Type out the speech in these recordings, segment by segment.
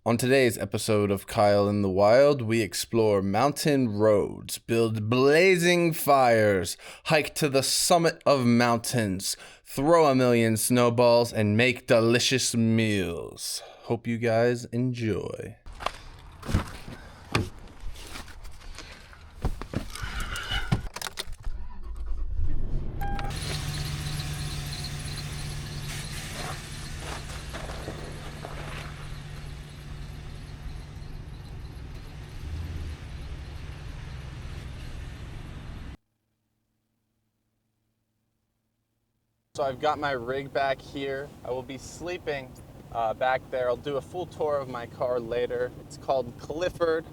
On today's episode of Kyle in the Wild, we explore mountain roads, build blazing fires, hike to the summit of mountains, throw a million snowballs, and make delicious meals. Hope you guys enjoy. So I've got my rig back here. I will be sleeping back there. I'll do a full tour of my car later. It's called Clifford.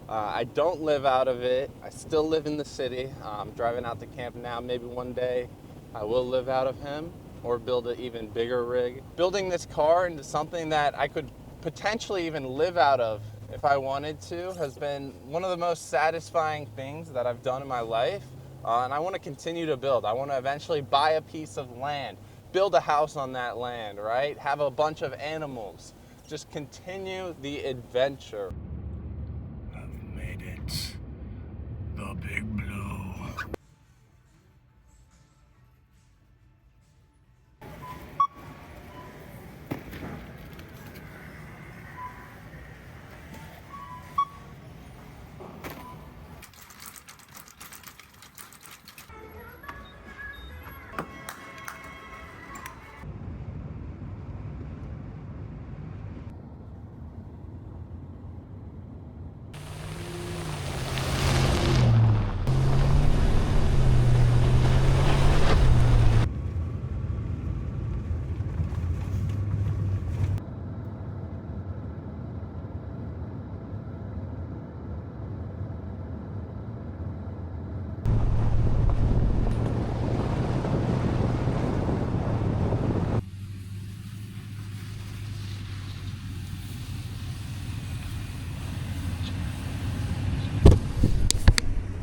I don't live out of it. I still live in the city. I'm driving out to camp now. Maybe one day I will live out of him or build an even bigger rig. Building this car into something that I could potentially even live out of if I wanted to has been one of the most satisfying things that I've done in my life. And I want to continue to build. I want to eventually buy a piece of land, build a house on that land, right? Have a bunch of animals. Just continue the adventure. I've made it. The Big Blue.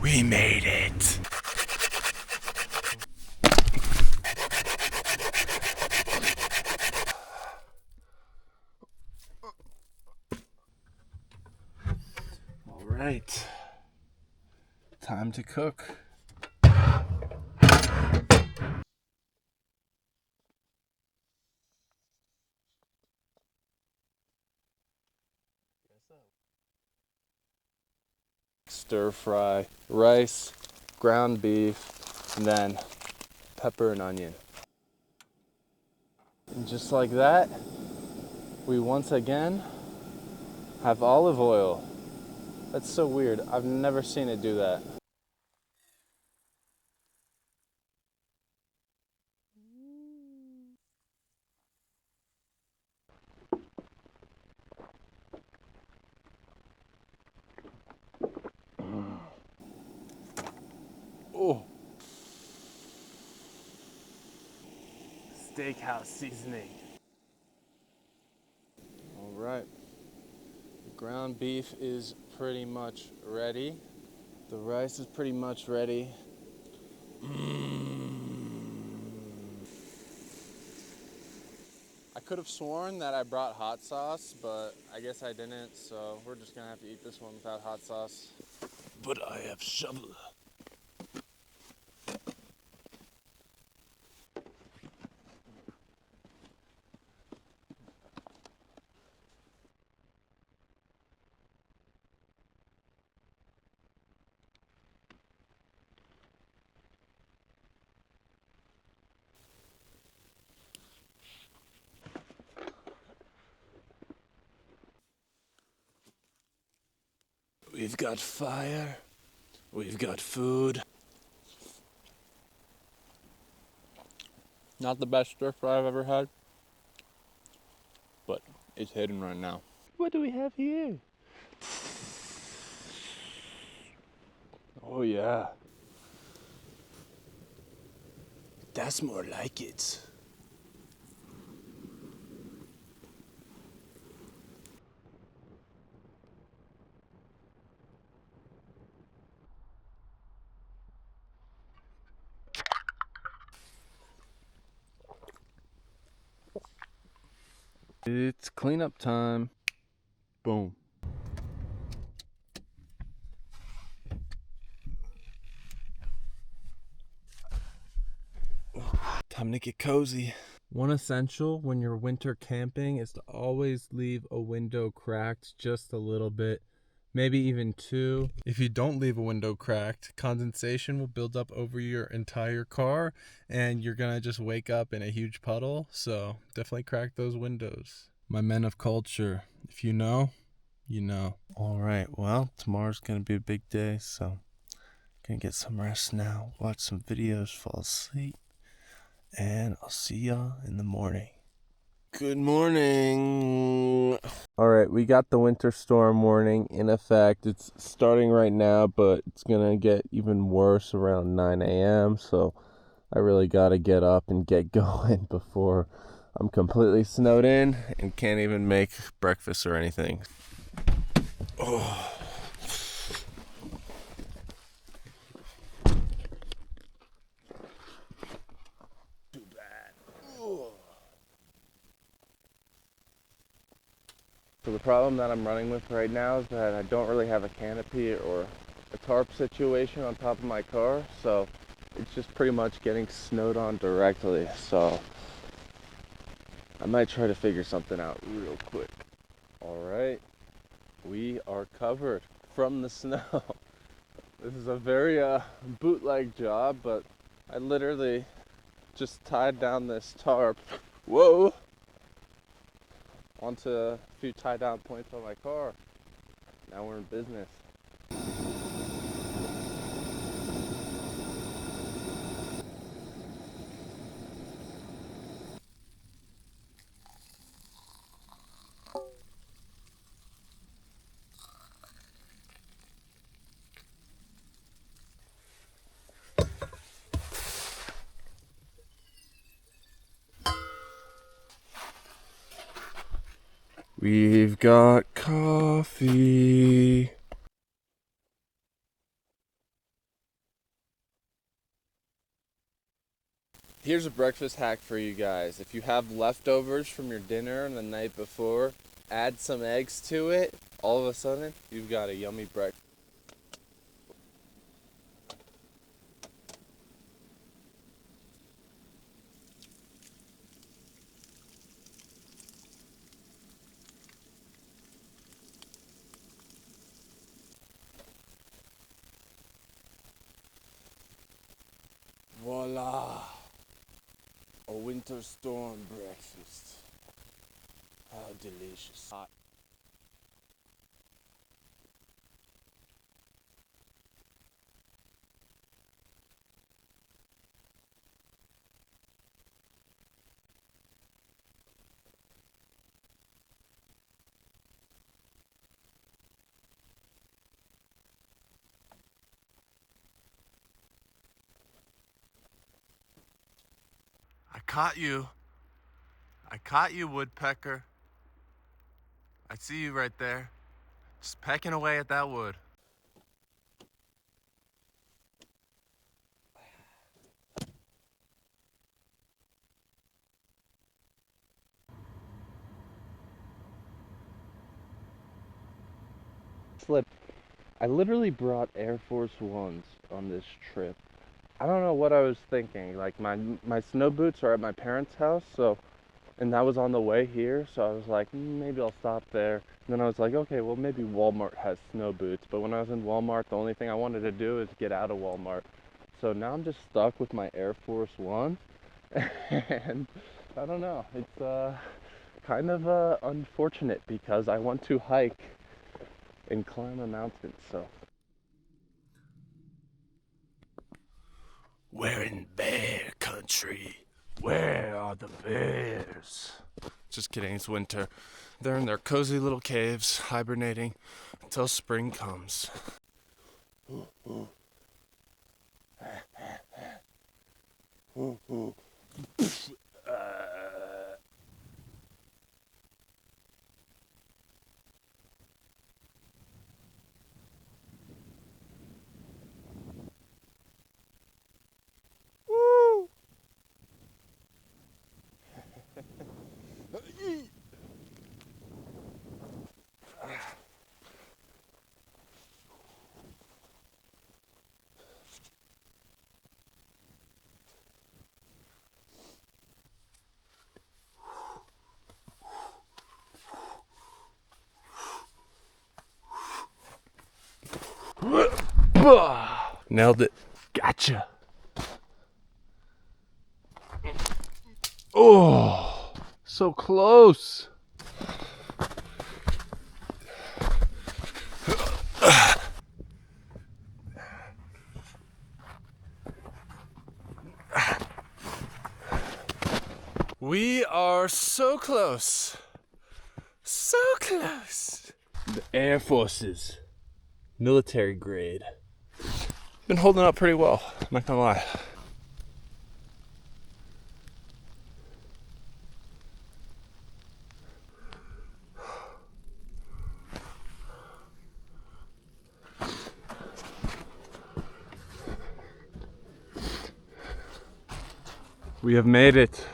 We made it. All right. Time to cook. Stir fry rice, ground beef, and then pepper and onion. And just like that, we once again have olive oil. That's so weird. I've never seen it do that. Oh. Steakhouse seasoning. All right. The ground beef is pretty much ready. The rice is pretty much ready. I could have sworn that I brought hot sauce, but I guess I didn't, so we're just gonna have to eat this one without hot sauce. But I have shovel. We've got fire. We've got food. Not the best stir fry I've ever had, but it's hidden right now. What do we have here? Oh yeah. That's more like it. It's cleanup time. Boom. Time to get cozy. One essential when you're winter camping is to always leave a window cracked just a little bit, maybe even two. If you don't leave a window cracked, condensation will build up over your entire car and you're gonna just wake up in a huge puddle. So definitely crack those windows. My men of culture, if you know, you know. All right, well, tomorrow's gonna be a big day, so gonna get some rest now, watch some videos, fall asleep, and I'll see y'all in the morning. Good morning. All right, we got the winter storm warning in effect. It's starting right now, but it's gonna get even worse around 9 a.m. So I really gotta get up and get going before I'm completely snowed in and can't even make breakfast or anything. Oh. Too bad. Oh. So the problem that I'm running with right now is that I don't really have a canopy or a tarp situation on top of my car, so it's just pretty much getting snowed on directly. So I might try to figure something out real quick. All right, we are covered from the snow. This is a very bootleg job, but I literally just tied down this tarp. Whoa! Onto a few tie down points on my car. Now we're in business. We've got coffee. Here's a breakfast hack for you guys. If you have leftovers from your dinner the night before, add some eggs to it. All of a sudden, you've got a yummy breakfast. Voila! A winter storm breakfast. How delicious. I caught you. I caught you, woodpecker. I see you right there. Just pecking away at that wood. Slip. I literally brought Air Force Ones on this trip. I don't know what I was thinking. Like my snow boots are at my parents' house, so and that was on the way here, so I was like, maybe I'll stop there. And then I was like, okay, well maybe Walmart has snow boots. But when I was in Walmart, the only thing I wanted to do is get out of Walmart. So now I'm just stuck with my Air Force One, and I don't know. It's kind of unfortunate because I want to hike and climb a mountain. So We're in bear country. Where are the bears? just kidding, it's winter. They're in their cozy little caves, hibernating until spring comes. Nailed it. Gotcha. Oh, so close. We are so close. So close. The Air Forces. Military grade. Been holding up pretty well, I'm not gonna lie. We have made it.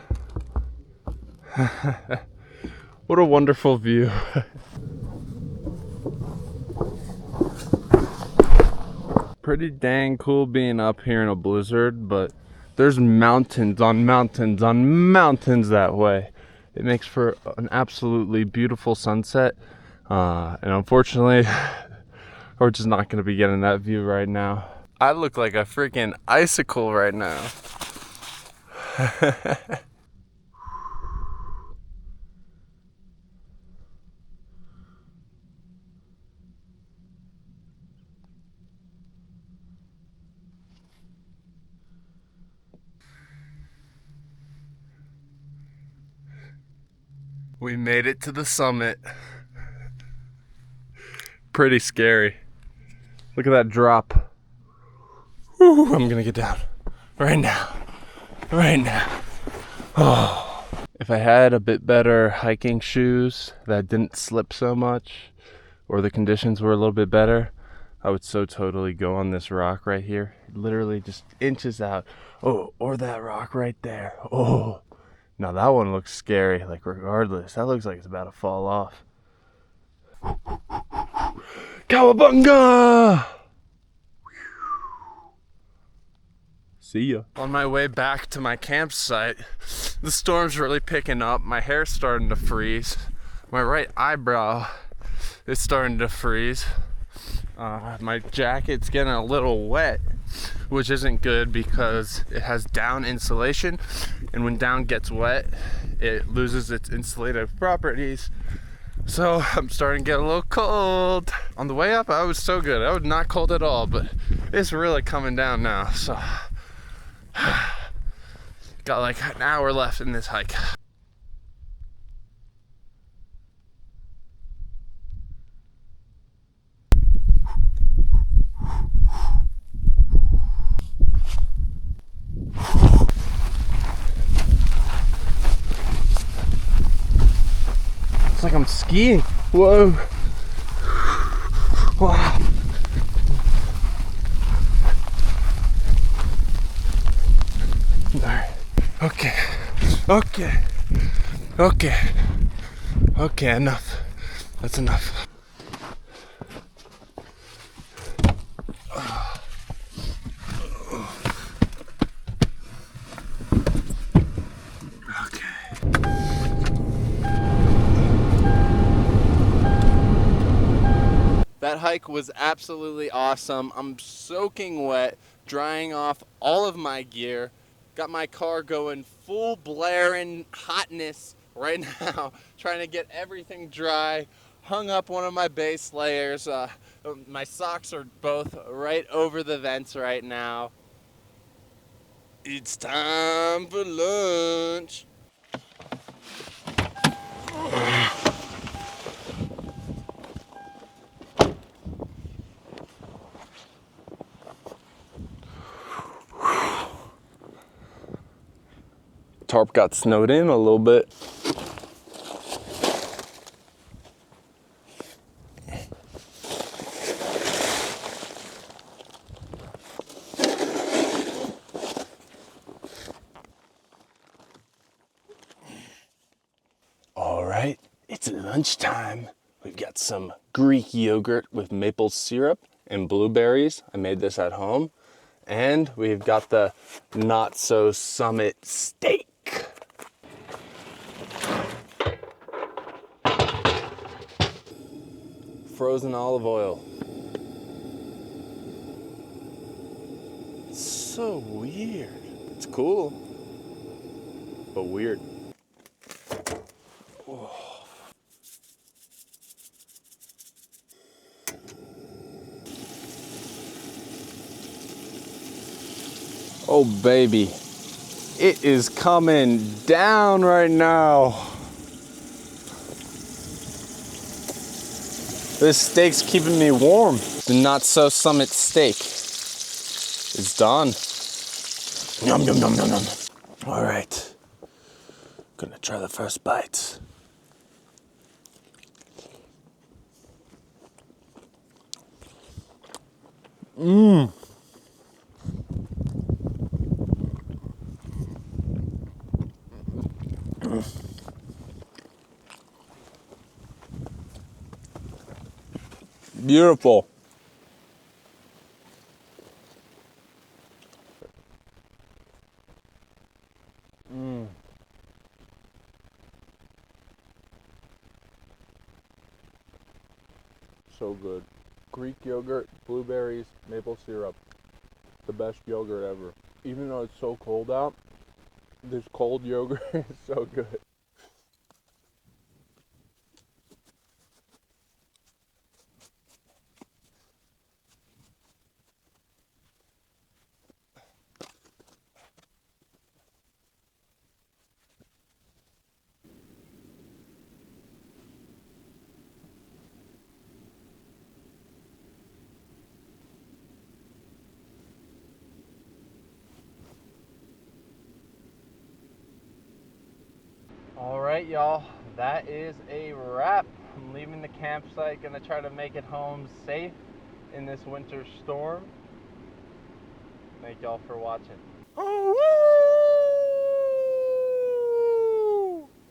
What a wonderful view. Pretty dang cool being up here in a blizzard, but there's mountains on mountains on mountains that way. It makes for an absolutely beautiful sunset. And unfortunately, we're just not going to be getting that view right now. I look like a freaking icicle right now. We made it to the summit. Pretty scary. Look at that drop. Whew, I'm gonna get down right now. Right now. Oh. If I had a bit better hiking shoes that didn't slip so much, or the conditions were a little bit better, I would so totally go on this rock right here. Literally just inches out. Oh, or that rock right there. Oh. Now that one looks scary, like regardless. That looks like it's about to fall off. Cowabunga! See ya. On my way back to my campsite, the storm's really picking up. My hair's starting to freeze. My right eyebrow is starting to freeze. My jacket's getting a little wet, which isn't good because it has down insulation, and when down gets wet, it loses its insulative properties. So I'm starting to get a little cold. On the way up, I was so good. I was not cold at all, but it's really coming down now. So got like an hour left in this hike. It's like I'm skiing. Whoa. Wow. Alright. Okay. Okay. Okay. Okay, enough. That's enough. That hike was absolutely awesome. I'm soaking wet, drying off all of my gear. Got my car going full blaring hotness right now, trying to get everything dry. Hung up one of my base layers. My socks are both right over the vents right now. It's time for lunch. Tarp got snowed in a little bit. All right, it's lunchtime. We've got some Greek yogurt with maple syrup and blueberries. I made this at home. And we've got the Not So Summit steak. Frozen olive oil. so weird. It's cool, but weird. Oh baby, it is coming down right now. This steak's keeping me warm. The Not So Summit steak is done. Yum, yum, yum, yum, yum. All right, gonna try the first bite. Beautiful. So good. Greek yogurt, blueberries, maple syrup. The best yogurt ever. Even though it's so cold out, this cold yogurt is so good. All right, y'all, that is a wrap. I'm leaving the campsite, gonna try to make it home safe in this winter storm. Thank y'all for watching.